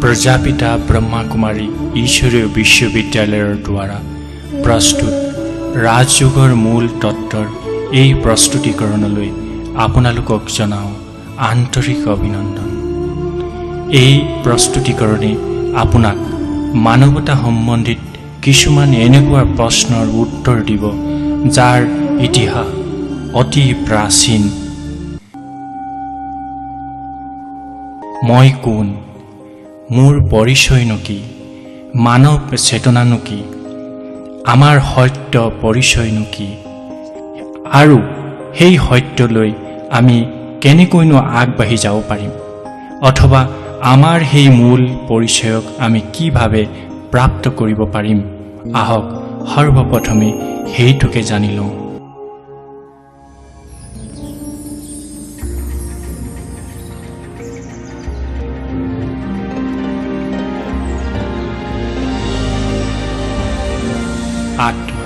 प्रजापिता ब्रह्मा कुमारी ईश्वरीय विश्वविद्यालयर द्वारा प्रस्तुत राजयोगर मूल तत्वर এই प्रस्तुतिकरणলৈ আপোনালোকক জনাও আন্তৰিক অভিনন্দন। এই প্ৰস্তুতিকৰণে আপোনাক মানৱতা সম্বন্ধিত কিছুমান এনেকুৱা প্ৰশ্নৰ উত্তৰ দিব যাৰ ইতিহাস অতি প্ৰাচীন। মই কোন, মোৰ পৰিচয়নো কি, মানৱ চেতনানো কি, আমাৰ সত্য পৰিচয়নো কি, আৰু সেই সত্যলৈ আমি কেনেকৈনো আগবাঢ়ি যাব পাৰিম, অথবা আমাৰ সেই মূল পৰিচয়ক আমি কিভাৱে প্ৰাপ্ত কৰিব পাৰিম। আহক সৰ্বপ্ৰথমে সেইটোকে জানি লওঁ। আত্মা।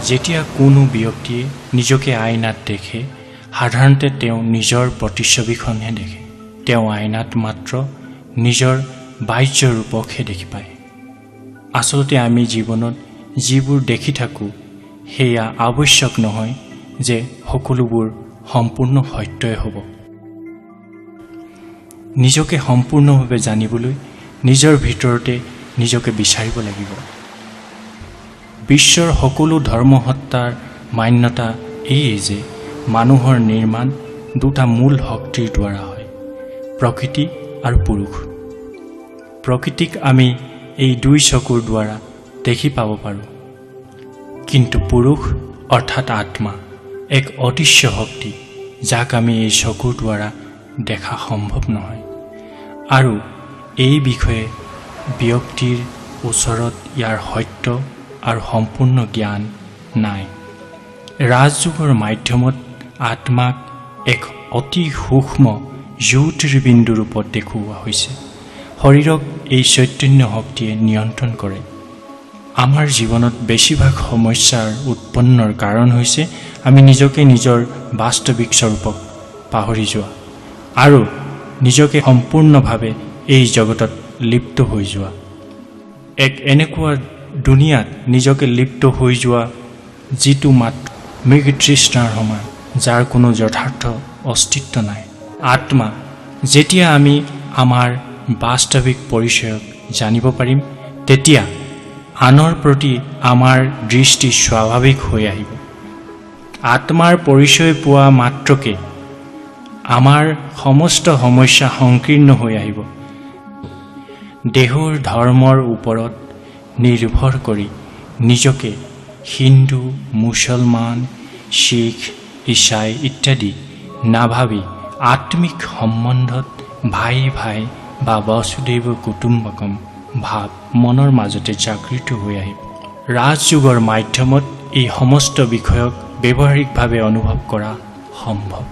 যেতিয়া কোনো ব্যক্তিয়ে নিজকে আইনাত দেখে, সাধাৰণতে তেওঁ নিজৰ প্ৰতিচ্ছবিখনহে দেখে। তেওঁ আইনাত মাত্ৰ নিজৰ বাহ্য ৰূপকহে দেখি পায়। আচলতে আমি জীৱনত যিবোৰ দেখি থাকোঁ সেয়া আৱশ্যক নহয় যে সকলোবোৰ সম্পূৰ্ণ সত্যই হ'ব। নিজকে সম্পূৰ্ণভাৱে জানিবলৈ নিজৰ ভিতৰতে নিজকে বিচাৰিব লাগিব। বিশ্বৰ সকলো ধৰ্মসত্তাৰ মান্যতা এই যে মানুহৰ নিৰ্মাণ দুটা মূল শক্তিৰ দ্বাৰা হয়, প্ৰকৃতি আৰু পুৰুষ। প্ৰকৃতিক আমি এই দুই চকুৰ দ্বাৰা দেখি পাব পাৰোঁ, কিন্তু পুৰুষ অৰ্থাৎ আত্মা এক অদৃশ্য শক্তি যাক আমি এই চকুৰ দ্বাৰা দেখা সম্ভৱ নহয়, আৰু এই বিষয়ে ব্যক্তিৰ ওচৰত ইয়াৰ সত্য আৰু সম্পূৰ্ণ জ্ঞান নাই। ৰাজযোগৰ মাধ্যমত আত্মাক এক অতি সূক্ষ্ম জ্যোতিৰ্বিন্দু ৰূপত দেখুওৱা হৈছে। শৰীৰক এই চৈতন্য শক্তিয়ে নিয়ন্ত্ৰণ কৰে। আমাৰ জীৱনত বেছিভাগ সমস্যাৰ উৎপন্নৰ কাৰণ হৈছে আমি নিজকে নিজৰ বাস্তৱিক স্বৰূপক পাহৰি যোৱা আৰু নিজকে সম্পূৰ্ণভাৱে এই জগতত লিপ্ত হৈ যোৱা। এক এনেকুৱা দুনিয়াত নিজকে লিপ্ত হৈ যোৱা যিটো মাত্ৰ মৃগতৃষ্ণাৰ সমান, যাৰ কোনো যথাৰ্থ অস্তিত্ব নাই। আত্মা। যেতিয়া আমি আমাৰ বাস্তৱিক পৰিচয়ক জানিব পাৰিম, তেতিয়া আনৰ প্ৰতি আমাৰ দৃষ্টি স্বাভাৱিক হৈ আহিব। আত্মাৰ পৰিচয় পোৱা মাত্ৰকে আমাৰ সমস্ত সমস্যা সংকীৰ্ণ হৈ আহিব। দেহৰ ধৰ্মৰ ওপৰত নিৰ্ভৰ কৰি নিজকে হিন্দু, মুছলমান, শিখ, ইছাই ইত্যাদি নাভাবি আত্মিক সম্বন্ধত ভাই ভাই বা বসুদেৱ কুটুম্বকম ভাৱ মনৰ মাজতে জাগৃত হৈ আহিব। ৰাজযোগৰ মাধ্যমত এই সমস্ত বিষয়ক ব্যৱহাৰিকভাৱে অনুভৱ কৰা সম্ভৱ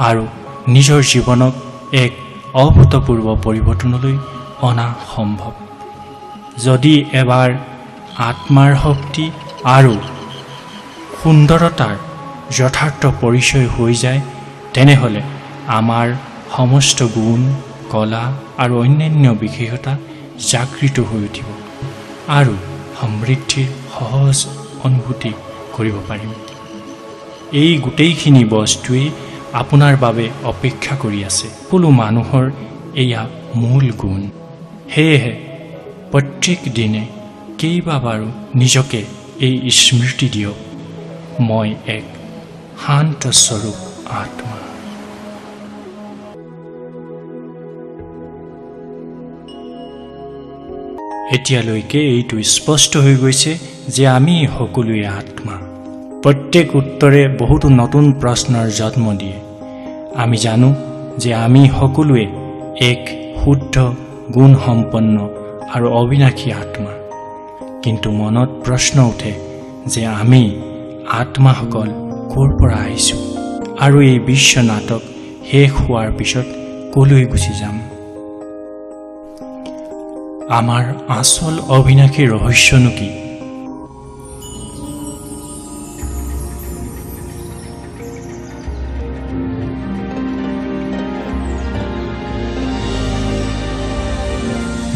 আৰু নিজৰ জীৱনক এক অভূতপূৰ্ব পৰিৱৰ্তনলৈ অনা সম্ভৱ। যদি এবাৰ আত্মাৰ শক্তি আৰু সুন্দৰতাৰ যথাৰ্থ পৰিচয় হৈ যায়, তেনেহ'লে আমাৰ সমস্ত গুণ, কলা আৰু অন্যান্য বিশেষতা জাগৃত হৈ উঠিব আৰু সমৃদ্ধিৰ সহজ অনুভূতি কৰিব পাৰিম। এই গোটেইখিনি বস্তুৱেই আপোনাৰ বাবে অপেক্ষা কৰি আছে। সকলো মানুহৰ এয়া মূল গুণ। সেয়েহে প্ৰত্যেক দিনে কেইবাবাৰো নিজকে এই স্মৃতি দিয়ক, মই এক শান্ত স্বৰূপ আত্মা। এতিয়ালৈকে এইটো স্পষ্ট হৈ গৈছে যে আমি সকলোৱে আত্মা। প্ৰত্যেক উত্তৰে বহুতো নতুন প্ৰশ্নৰ জন্ম দিয়ে। আমি জানো যে আমি সকলোৱে এক শুদ্ধ, গুণসম্পন্ন আৰু অবিনাশী আত্মা, কিন্তু মনত প্ৰশ্ন উঠে যে আমি আত্মাসকল ক'ৰ পৰা আহিছোঁ আৰু এই বিশ্ব নাটক শেষ হোৱাৰ পিছত ক'লৈ গুচি যাম। আমাৰ আচল অবিনাশী ৰহস্যনো কি?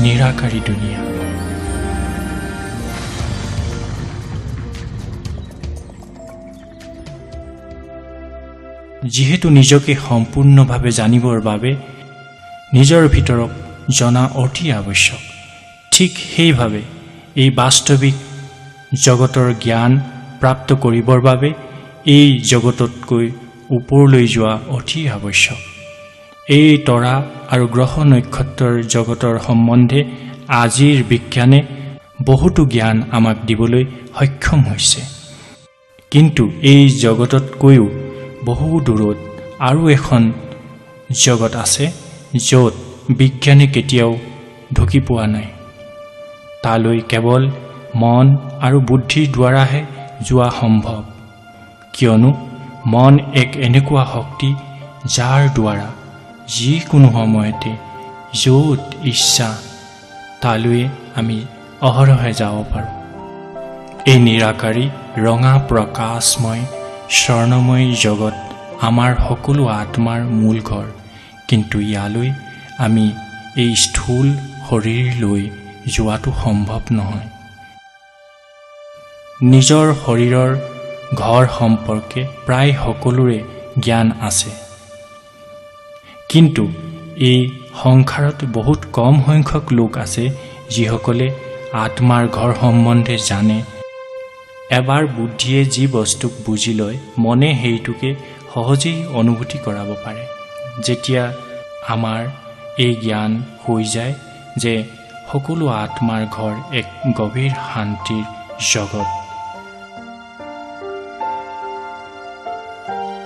নিৰাকাৰী দুনিয়া। যিহেতু নিজকে সম্পূৰ্ণভাৱে জানিবৰ বাবে নিজৰ ভিতৰক জনা অতি আৱশ্যক, ঠিক সেইভাৱে এই বাস্তৱিক জগতৰ জ্ঞান প্ৰাপ্ত কৰিবৰ বাবে এই জগততকৈ ওপৰলৈ যোৱা অতি আৱশ্যক। এই তৰা আৰু গ্ৰহ নক্ষত্ৰৰ জগতৰ সম্বন্ধে আজিৰ বিজ্ঞানে বহুতো জ্ঞান আমাক দিবলৈ সক্ষম হৈছে, কিন্তু এই জগততকৈও বহু দূৰত আৰু এখন জগত আছে য'ত বিজ্ঞানে কেতিয়াও ঢুকি পোৱা নাই। তালৈ কেৱল মন আৰু বুদ্ধিৰ দ্বাৰাহে যোৱা সম্ভৱ, কিয়নো মন এক এনেকুৱা শক্তি যাৰ দ্বাৰা যিকোনো সময়তে য'ত ইচ্ছা তালৈ আমি অহৰহে যাব পাৰোঁ। এই নিৰাকাৰী ৰঙা প্ৰকাশময় স্বৰ্ণময় জগত আমাৰ সকলো আত্মাৰ মূল ঘৰ, কিন্তু ইয়ালৈ আমি এই স্থূল শৰীৰ লৈ যোৱাটো সম্ভৱ নহয়। নিজৰ শৰীৰৰ ঘৰ সম্পৰ্কে প্ৰায় সকলোৰে জ্ঞান আছে, কিন্তু এই সংসাৰত বহুত কম সংখ্যক লোক আছে যিসকলে আত্মাৰ ঘৰ সম্বন্ধে জানে। এবাৰ বুদ্ধিয়ে যি বস্তুক বুজি লয়, মনে সেইটোকে সহজেই অনুভূতি কৰাব পাৰে। যেতিয়া আমাৰ এই জ্ঞান হৈ যায় যে সকলো আত্মাৰ ঘৰ এক গভীৰ শান্তিৰ জগত,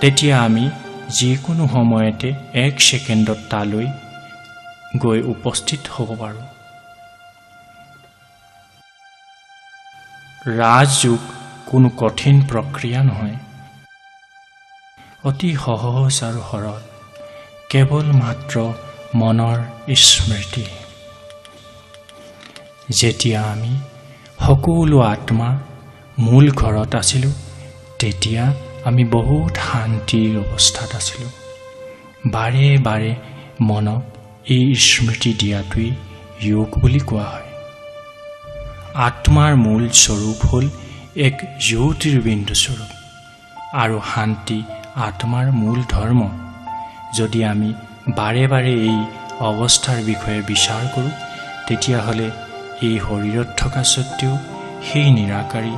তেতিয়া আমি যিকোনো সময়তে এক ছেকেণ্ডত তালৈ গৈ উপস্থিত হ'ব পাৰোঁ। ৰাজযোগ কোনো কঠিন প্ৰক্ৰিয়া নহয়, অতি সহজ আৰু সৰল, কেৱল মাত্ৰ মনৰ স্মৃতি। যেতিয়া আমি সকলো আত্মা মূল ঘৰত আছিলোঁ, তেতিয়া আমি বহুত শান্তিৰ অৱস্থাত আছিলোঁ। বাৰে বাৰে মনক এই স্মৃতি দিয়াটোৱেই যোগ বুলি কোৱা হয়। আত্মাৰ মূল স্বৰূপ হ'ল এক জ্যোতিৰ্বিন্দু স্বৰূপ, আৰু শান্তি আত্মাৰ মূল ধৰ্ম। যদি আমি বাৰে বাৰে এই অৱস্থাৰ বিষয়ে বিচাৰ কৰোঁ, তেতিয়াহ'লে এই শৰীৰত থকা স্বত্বেও সেই নিৰাকাৰী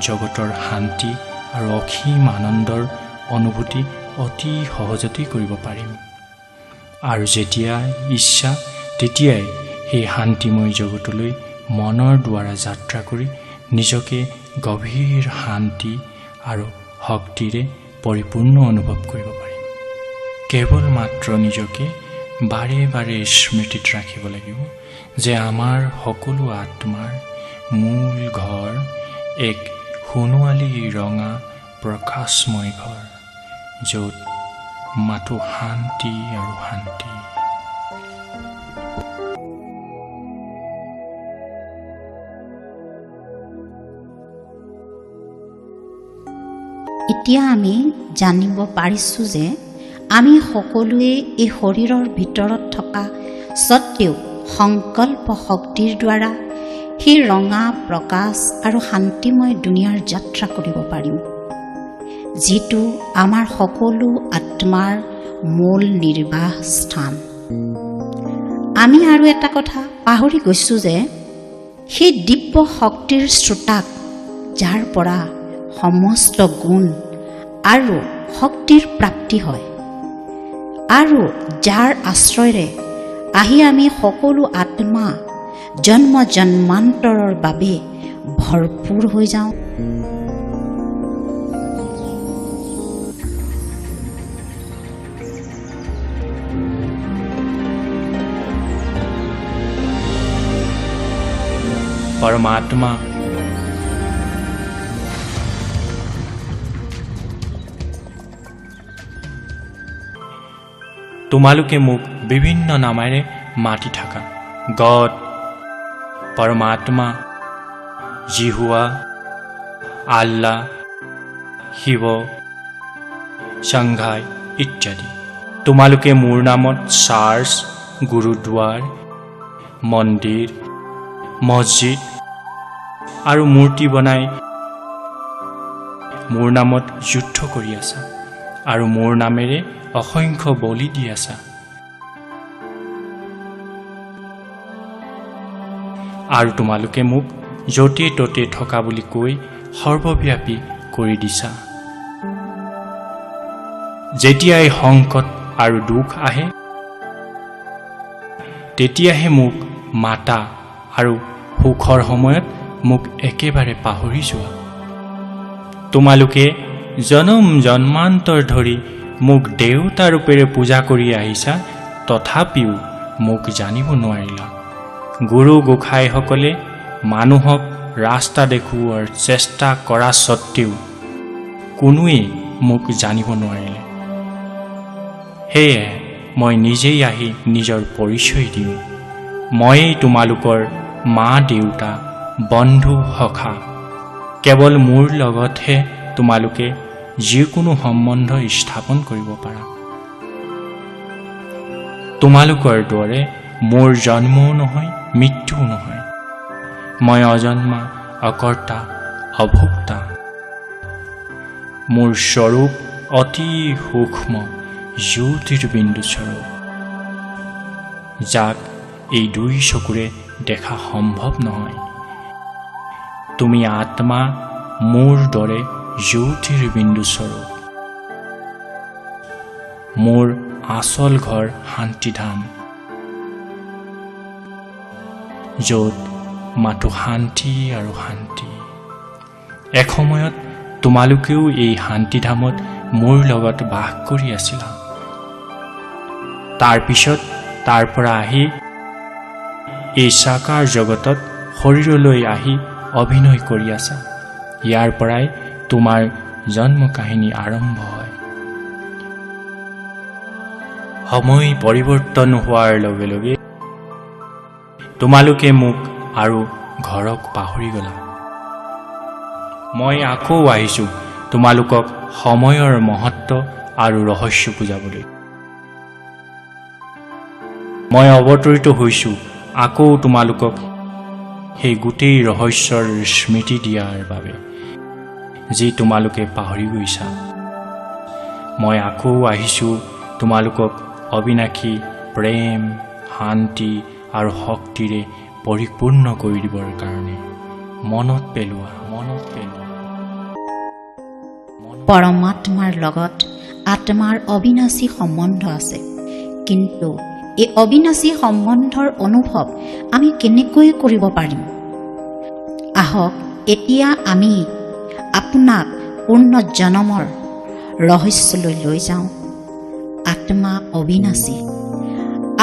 জগতৰ শান্তি আৰু অসীম আনন্দৰ অনুভূতি অতি সহজতেই কৰিব পাৰিম। আৰু যেতিয়া ইচ্ছা, তেতিয়াই সেই শান্তিময় জগতলৈ মনৰ দ্বাৰা যাত্ৰা কৰি নিজকে গভীৰ শান্তি আৰু শক্তিৰে পৰিপূৰ্ণ অনুভৱ কৰিব পাৰিম। কেৱল মাত্ৰ নিজকে বাৰে বাৰে স্মৃতিত ৰাখিব লাগিব যে আমাৰ সকলো আত্মাৰ মূল ঘৰ এক সোণোৱালী ৰঙা প্ৰকাশময় ঘৰ, য'ত মাথো শান্তি আৰু শান্তি। এতিয়া আমি জানিব পাৰিছোঁ যে আমি সকলোৱে এই শৰীৰৰ ভিতৰত থকা স্বত্বেও সংকল্প শক্তিৰ দ্বাৰা সেই ৰঙা প্ৰকাশ আৰু শান্তিময় দুনিয়াৰ যাত্ৰা কৰিব পাৰিম, যিটো আমাৰ সকলো আত্মাৰ মূল নিৰ্বাহ স্থান। আমি আৰু এটা কথা পাহৰি গৈছোঁ যে সেই দিব্য শক্তিৰ শ্ৰোতাক, যাৰ পৰা সমস্ত গুণ আৰু শক্তিৰ প্ৰাপ্তি হয়, আৰু যাৰ আশ্ৰয়েৰে আহি আমি সকলো আত্মা জন্ম জন্মান্তৰৰ বাবে ভৰপূৰ হৈ যাওঁ। পৰমাত্মা তোমালোকে মোক বিভিন্ন নামেৰে মাতি থাকা। গড, পৰমাত্মা, জিহুৱা, আল্লাহ, শিৱ, সংঘাই ইত্যাদি। তোমালোকে মোৰ নামত চাৰ্চ, গুৰুদ্বাৰ, মন্দিৰ, মছজিদ আৰু মূৰ্তি বনাই মোৰ নামত যুদ্ধ কৰি আছা আৰু মোৰ নামেৰে অসংখ্য বলি দি আছা। আৰু তোমালোকে মোক য'তে ত'তে থকা বুলি কৈ সৰ্বব্যাপী কৰি দিছা। যেতিয়াই সংকট আৰু দুখ আহে তেতিয়াহে মোক মাতা আৰু সুখৰ সময়ত মোক একেবাৰে পাহৰি যোৱা। তোমালোকে জনম জন্মান্তৰ ধৰি মোক দেৱতা ৰূপেৰে পূজা কৰি আহিছা, তথাপিও মোক জানিব নোৱাৰিলা। গুৰু গোসাঁইসকলে মানুহক ৰাস্তা দেখুওৱাৰ চেষ্টা কৰা স্বত্তেও কোনোৱেই মোক জানিব নোৱাৰিলে। সেয়ে মই নিজেই আহি নিজৰ পৰিচয় দিওঁ। ময়েই তোমালোকৰ মা দেউতা, বন্ধু সখা। কেৱল মোৰ লগতহে তোমালোকে যিকোনো সম্বন্ধ স্থাপন কৰিব পাৰা। তোমালোকৰ দৰে মোৰ জন্মও নহয়, মৃত্যুও নহয়। মই অজন্মা, অকৰ্তা, অভোক্তা। মোৰ স্বৰূপ অতি সূক্ষ্ম জ্যোতিৰ্বিন্দু স্বৰূপ, যাক এই দুই চকুৰে দেখা সম্ভৱ নহয়। তুমি আত্মা মোৰ দৰে জ্যোতিৰ্বিন্দু স্বৰূপ। মোৰ আচল ঘৰ শান্তিধাম, য'ত মাথো শান্তি আৰু শান্তি। এসময়ত তোমালোকেও এই শান্তিধামত মোৰ লগত বাস কৰি আছিলা। তাৰপিছত তাৰ পৰা আহি এই সাকাৰ জগতত শৰীৰলৈ আহি অভিনয় কৰি আছা। ইয়াৰ পৰাই তোমাৰ জন্ম কাহিনী আৰম্ভ হয়। সময় পৰিৱৰ্তন হোৱাৰ লগে লগে তোমালোকে মোক আৰু ঘৰক পাহৰি গলা। মই আকৌ আহিছোঁ তোমালোকক সময়ৰ মহত্ব আৰু ৰহস্য বুজাবলৈ। মই অৱতৰিত হৈছোঁ আকৌ তোমালোকক সেই গোটেই ৰহস্যৰ স্মৃতি দিয়াৰ বাবে, যি তোমালোকে পাহৰি গৈছা। মই আকৌ আহিছোঁ তোমালোকক অবিনাশী প্ৰেম, শান্তি আৰু শক্তিৰে পৰিপূৰ্ণ কৰি দিবৰ কাৰণে। মনত পেলোৱা। পৰমাত্মাৰ লগত আত্মাৰ অবিনাশী সম্বন্ধ আছে, কিন্তু এই অবিনাশী সম্বন্ধৰ অনুভৱ আমি কেনেকৈ কৰিব পাৰিম? আহক এতিয়া আমি আপোনাক পুনৰ্জন্মৰ ৰহস্যলৈ লৈ যাওঁ। আত্মা অবিনাশী।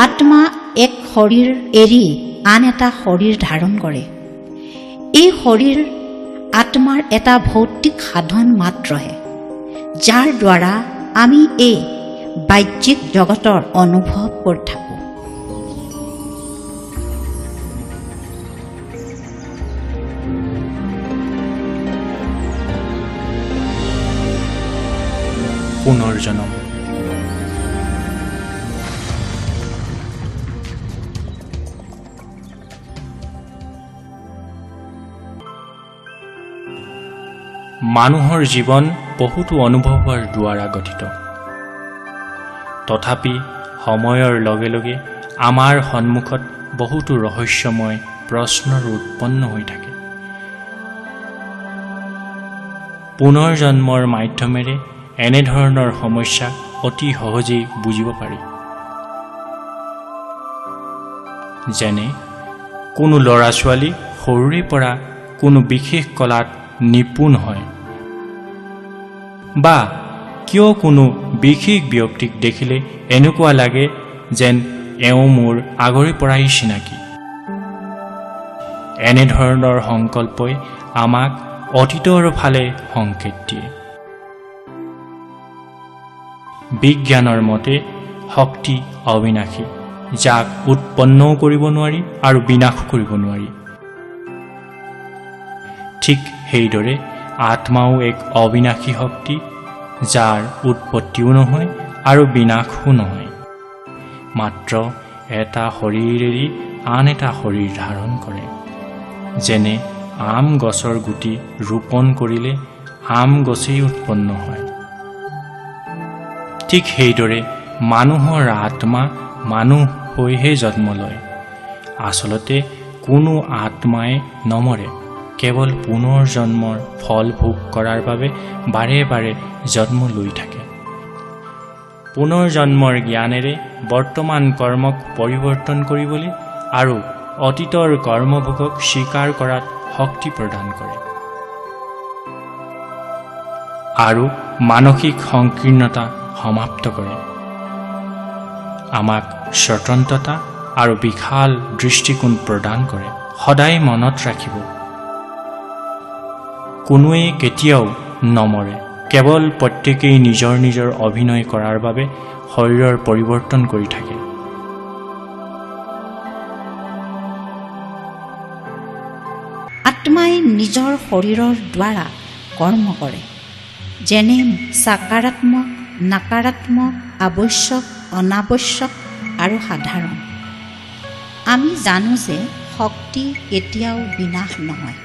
আত্মা এক শৰীৰ এৰি আন এটা শৰীৰ ধাৰণ কৰে। এই শৰীৰ আত্মাৰ এটা ভৌতিক সাধন মাত্ৰহে, যাৰ দ্বাৰা আমি এই বাহ্যিক জগতৰ অনুভৱ কৰি থাকোঁ। পুনৰ্জন্ম। মানুহৰ জীৱন বহুতো অনুভৱৰ দ্বাৰা গঠিত। তথাপি সময়ৰ লগে লগে আমাৰ সন্মুখত বহুতো ৰহস্যময় প্ৰশ্নৰ উৎপন্ন হৈ থাকে। পুনৰ্জন্মৰ মাধ্যমেৰে এনেধৰণৰ সমস্যা অতি সহজেই বুজিব পাৰি। যেনে কোনো ল'ৰা ছোৱালী সৰুৰে পৰা কোনো বিশেষ কলাত নিপুণ হয়, বা কিয় কোনো বিশেষ ব্যক্তিক দেখিলে এনেকুৱা লাগে যেন এওঁ মোৰ আগৰে পৰাই চিনাকি। এনেধৰণৰ সংকল্পই আমাক অতীতৰ ফালে সংকেত দিয়ে। বিজ্ঞানৰ মতে শক্তি অবিনাশী, যাক উৎপন্নও কৰিব নোৱাৰি আৰু বিনাশো কৰিব নোৱাৰি। ঠিক সেইদৰে আত্মাও এক অবিনাশী শক্তি, যাৰ উৎপত্তিও নহয় আৰু বিনাশো নহয়, মাত্ৰ এটা শৰীৰ এৰি আন এটা শৰীৰ ধাৰণ কৰে। যেনে আম গছৰ গুটি ৰোপণ কৰিলে আম গছেই উৎপন্ন হয়, ঠিক সেইদৰে মানুহৰ আত্মা মানুহ হৈহে জন্ম লয়। আচলতে কোনো আত্মাই নমৰে, কেৱল পুনৰ জন্মৰ ফল ভোগ কৰাৰ বাবে বাৰে বাৰে জন্ম লৈ থাকে। পুনৰ জন্মৰ জ্ঞানেৰে বৰ্তমান কৰ্মক পৰিৱৰ্তন কৰিবলৈ আৰু অতীতৰ কৰ্মভোগক স্বীকাৰ কৰাত শক্তি প্ৰদান কৰে আৰু মানসিক সংকীৰ্ণতা সমাপ্ত কৰে। আমাক স্বতন্ত্ৰতা আৰু বিশাল দৃষ্টিকোণ প্ৰদান কৰে। সদায় মনত ৰাখিব, কোনোৱে কেতিয়াও নমৰে, কেৱল প্ৰত্যেকেই নিজৰ নিজৰ অভিনয় কৰাৰ বাবে শৰীৰৰ পৰিৱৰ্তন কৰি থাকে। আত্মাই নিজৰ শৰীৰৰ দ্বাৰা কৰ্ম কৰে, যেনে সাকাৰাত্মক, নাকাৰাত্মক, আৱশ্যক, অনাৱশ্যক আৰু সাধাৰণ। আমি জানো যে শক্তি কেতিয়াও বিনাশ নহয়।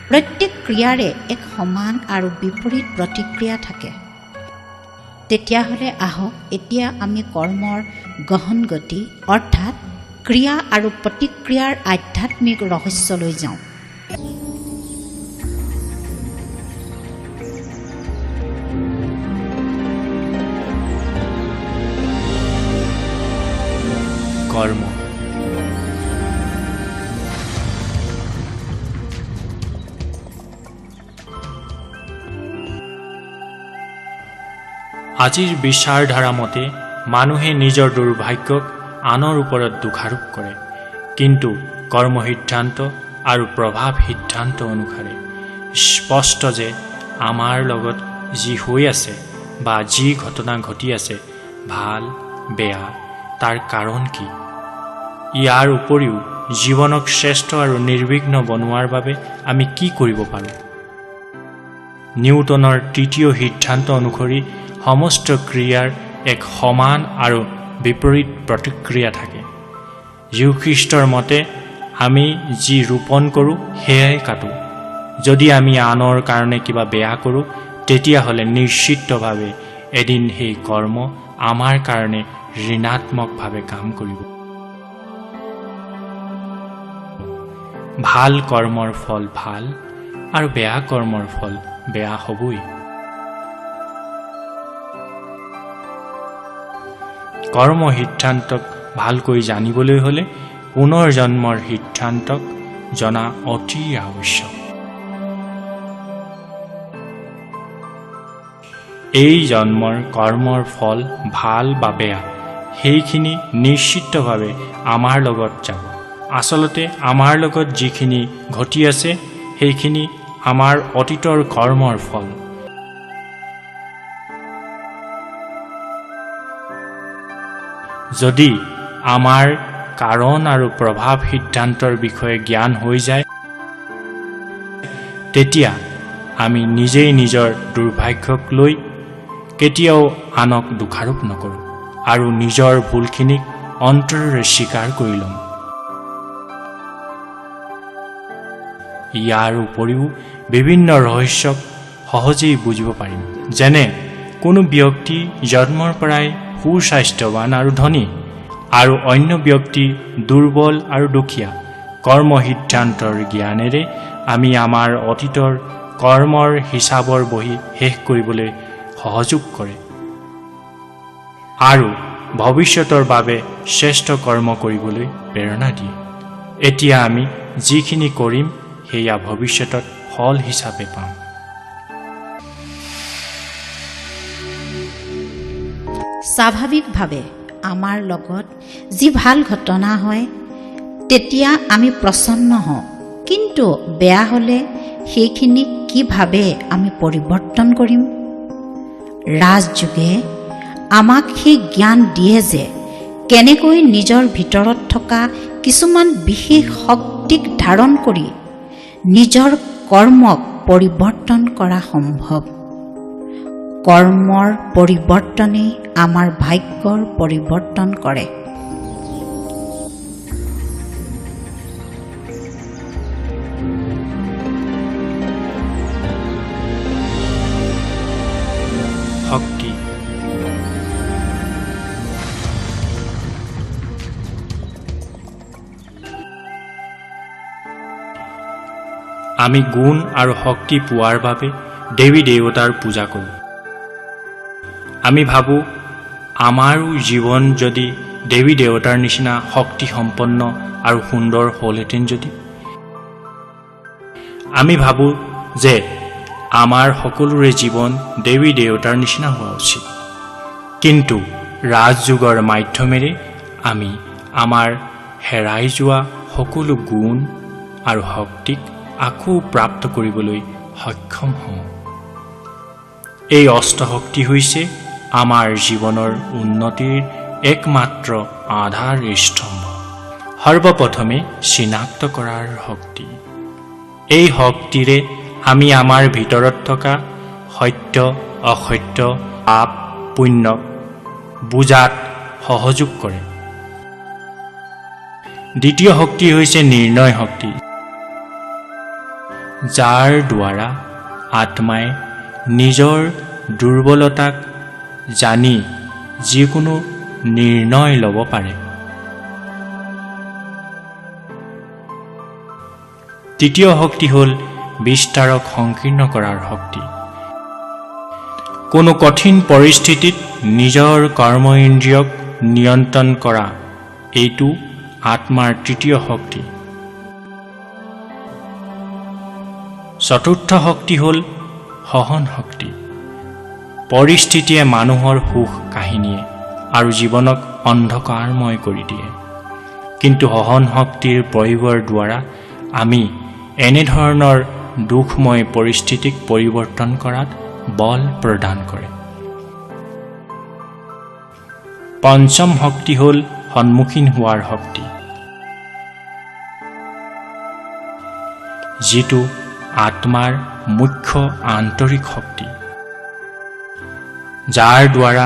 প্ৰত্যেক ক্ৰিয়াৰে এক সমান আৰু বিপৰীত প্ৰতিক্ৰিয়া থাকে। তেতিয়াহ'লে আহক এতিয়া আমি কৰ্মৰ গহন গতি অৰ্থাৎ ক্ৰিয়া আৰু প্ৰতিক্ৰিয়াৰ আধ্যাত্মিক ৰহস্যলৈ যাওঁ। কৰ্ম। আজিৰ বিচাৰধাৰা মতে মানুহে নিজৰ দুৰ্ভাগ্যক আনৰ ওপৰত দোষাৰোপ কৰে, কিন্তু কৰ্ম সিদ্ধান্ত আৰু প্ৰভাৱ সিদ্ধান্ত অনুসাৰে স্পষ্ট যে আমাৰ লগত যি হৈ আছে বা যি ঘটনা ঘটি আছে, ভাল বেয়া, তাৰ কাৰণ কি? ইয়াৰ উপৰিও জীৱনক শ্ৰেষ্ঠ আৰু নিৰ্বিঘ্ন বনোৱাৰ বাবে আমি কি কৰিব পাৰোঁ? নিউটনৰ তৃতীয় সিদ্ধান্ত অনুসৰি সমস্ত ক্ৰিয়াৰ এক সমান আৰু বিপৰীত প্ৰতিক্ৰিয়া থাকে। যীশুখ্ৰীষ্টৰ মতে আমি যি ৰোপণ কৰোঁ সেয়াই কাটোঁ। যদি আমি আনৰ কাৰণে কিবা বেয়া কৰোঁ, তেতিয়াহ'লে নিশ্চিতভাৱে এদিন সেই কৰ্ম আমাৰ কাৰণে ঋণাত্মকভাৱে কাম কৰিব। ভাল কৰ্মৰ ফল ভাল আৰু বেয়া কৰ্মৰ ফল বেয়া হ'বই। কৰ্ম সিদ্ধান্তক ভালকৈ জানিবলৈ হ'লে পুনৰ জন্মৰ সিদ্ধান্তক জনা অতি আৱশ্যক। এই জন্মৰ কৰ্মৰ ফল ভাল বা বেয়া, সেইখিনি নিশ্চিতভাৱে আমাৰ লগত যাব। আচলতে আমাৰ লগত যিখিনি ঘটি আছে সেইখিনি আমাৰ অতীতৰ কৰ্মৰ ফল। যদি আমাৰ কাৰণ আৰু প্ৰভাৱ সিদ্ধান্তৰ বিষয়ে জ্ঞান হৈ যায়, তেতিয়া আমি নিজেই নিজৰ দুৰ্ভাগ্যক লৈ কেতিয়াও আনক দোষাৰোপ নকৰোঁ আৰু নিজৰ ভুলখিনিক অন্তৰেৰে স্বীকাৰ কৰি ল'ম। ইয়াৰ উপৰিও বিভিন্ন ৰহস্যক সহজেই বুজিব পাৰিম। যেনে কোনো ব্যক্তি জন্মৰ পৰাই সুস্বাস্থ্যৱান আৰু ধনী আৰু অন্য ব্যক্তি দুৰ্বল আৰু দুখীয়া। কৰ্ম সিদ্ধান্তৰ জ্ঞানেৰে আমি আমাৰ অতীতৰ কৰ্মৰ হিচাপৰ বহি শেষ কৰিবলৈ সহযোগ কৰে আৰু ভৱিষ্যতৰ বাবে শ্ৰেষ্ঠ কৰ্ম কৰিবলৈ প্ৰেৰণা দিয়ে। এতিয়া আমি যিখিনি কৰিম সেয়া ভৱিষ্যতত ফল হিচাপে পাম। স্বাভাৱিকভাৱে আমাৰ লগত যি ভাল ঘটনা হয় তেতিয়া আমি প্ৰসন্ন হওঁ, কিন্তু বেয়া হ'লে সেইখিনি কিভাৱে আমি পৰিৱৰ্তন কৰিম? ৰাজযোগে আমাক সেই জ্ঞান দিয়ে যে কেনেকৈ নিজৰ ভিতৰত থকা কিছুমান বিশেষ শক্তিক ধাৰণ কৰি নিজৰ কৰ্মক পৰিৱৰ্তন কৰা সম্ভৱ। কৰ্মৰ পৰিৱৰ্তনেই আমাৰ ভাগ্যৰ পৰিৱৰ্তন কৰে। শক্তি। আমি গুণ আৰু শক্তি পোৱাৰ বাবে দেৱী দেৱতাৰ পূজা কৰোঁ। আমি ভাবোঁ আমাৰো জীৱন যদি দেৱী দেৱতাৰ নিচিনা শক্তি সম্পন্ন আৰু সুন্দৰ হ'লহেঁতেন যদি। আমি ভাবোঁ যে আমাৰ সকলোৰে জীৱন দেৱী দেৱতাৰ নিচিনা হোৱা উচিত। কিন্তু ৰাজযোগৰ মাধ্যমেৰে আমি আমাৰ হেৰাই যোৱা সকলো গুণ আৰু শক্তিক আকৌ প্ৰাপ্ত কৰিবলৈ সক্ষম হওঁ। এই অষ্টশক্তি হৈছে আমাৰ জীৱনৰ উন্নতিৰ একমাত্ৰ আধাৰ স্তম্ভ। সৰ্বপ্ৰথমে চিনাক্ত কৰাৰ শক্তি। এই শক্তিৰে আমি আমাৰ ভিতৰত থকা সত্য অসত্য পাপ পুণ্যক বুজাত সহযোগ কৰে। দ্বিতীয় শক্তি হৈছে নিৰ্ণয় শক্তি, যাৰ দ্বাৰা আত্মাই নিজৰ দুৰ্বলতাক জানি যিকোনো নিৰ্ণয় ল'ব পাৰে। তৃতীয় শক্তি হ'ল বিস্তাৰক সংকীৰ্ণ কৰাৰ শক্তি। কোনো কঠিন পৰিস্থিতিত নিজৰ কৰ্ম ইন্দ্ৰিয়ক নিয়ন্ত্ৰণ কৰা, এইটো আত্মাৰ তৃতীয় শক্তি। চতুৰ্থ শক্তি হ'ল সহন শক্তি। পৰিস্থিতিয়ে মানুহৰ সুখ কাহিনীয়ে আৰু জীৱনক অন্ধকাৰময় কৰি দিয়ে, কিন্তু সহন শক্তিৰ প্ৰয়োগৰ দ্বাৰা আমি এনেধৰণৰ দুখময় পৰিস্থিতিক পৰিৱৰ্তন কৰাত বল প্ৰদান কৰে। পঞ্চম শক্তি হ'ল সন্মুখীন হোৱাৰ শক্তি, যিটো আত্মাৰ মুখ্য আন্তৰিক শক্তি, যাৰ দ্বাৰা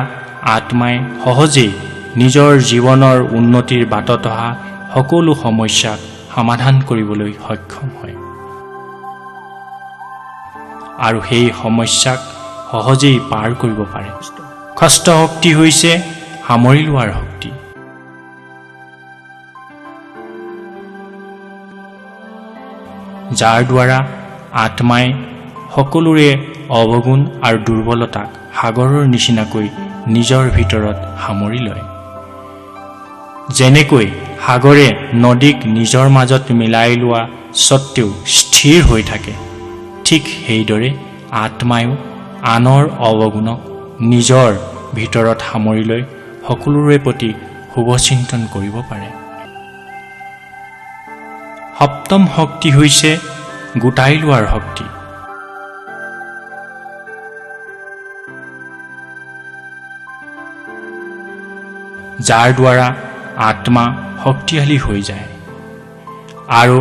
আত্মাই সহজেই নিজৰ জীৱনৰ উন্নতিৰ বাটত অহা সকলো সমস্যাক সমাধান কৰিবলৈ সক্ষম হয় আৰু সেই সমস্যাক সহজেই পাৰ কৰিব পাৰে। ষষ্ঠ শক্তি হৈছে সামৰি লোৱাৰ শক্তি, যাৰ দ্বাৰা আত্মাই সকলোৰে অৱগুণ আৰু দুৰ্বলতাক সাগৰৰ নিচিনাকৈ নিজৰ ভিতৰত সামৰি লয়। যেনেকৈ সাগৰে নদীক নিজৰ মাজত মিলাই লোৱা স্বত্তেও স্থিৰ হৈ থাকে, ঠিক সেইদৰে আত্মায়ো আনৰ অৱগুণক নিজৰ ভিতৰত সামৰি লৈ সকলোৰে প্ৰতি শুভচিন্তন কৰিব পাৰে। সপ্তম শক্তি হৈছে গোটাই লোৱাৰ শক্তি, যাৰ দ্বাৰা আত্মা শক্তিশালী হৈ যায় আৰু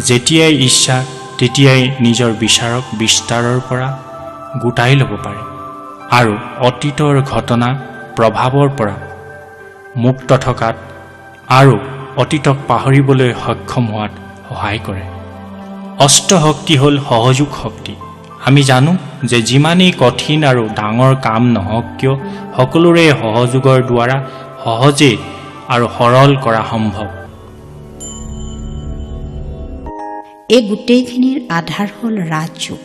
যেতিয়াই ইচ্ছা তেতিয়াই নিজৰ বিচাৰক বিস্তাৰৰ পৰা গোটাই ল'ব পাৰে আৰু অতীতৰ ঘটনা প্ৰভাৱৰ পৰা মুক্ত থকাত আৰু অতীতক পাহৰিবলৈ সক্ষম হোৱাত সহায় কৰে। অষ্টশক্তি হ'ল সহযোগ শক্তি। আমি জানো যে যিমানেই কঠিন আৰু ডাঙৰ কাম নহওক কিয় সকলোৰে সহযোগৰ দ্বাৰা সহজে আৰু সৰল কৰা সম্ভৱ। এই গোটেইখিনিৰ আধাৰ হ'ল ৰাজযোগ।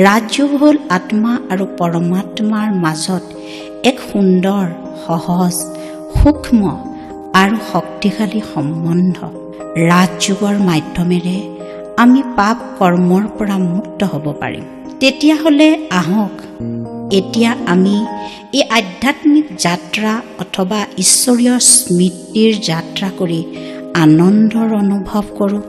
ৰাজযোগ হ'ল আত্মা আৰু পৰমাত্মাৰ মাজত এক সুন্দৰ, সহজ, সূক্ষ্ম আৰু শক্তিশালী সম্বন্ধ। ৰাজযোগৰ মাধ্যমেৰে আমি পাপ কৰ্মৰ পৰা মুক্ত হ'ব পাৰিম। তেতিয়াহ'লে আহক এতিয়া আমি এই আধ্যাত্মিক যাত্ৰা অথবা ঈশ্বৰীয় স্মৃতিৰ যাত্ৰা কৰি আনন্দৰ অনুভৱ কৰোঁ।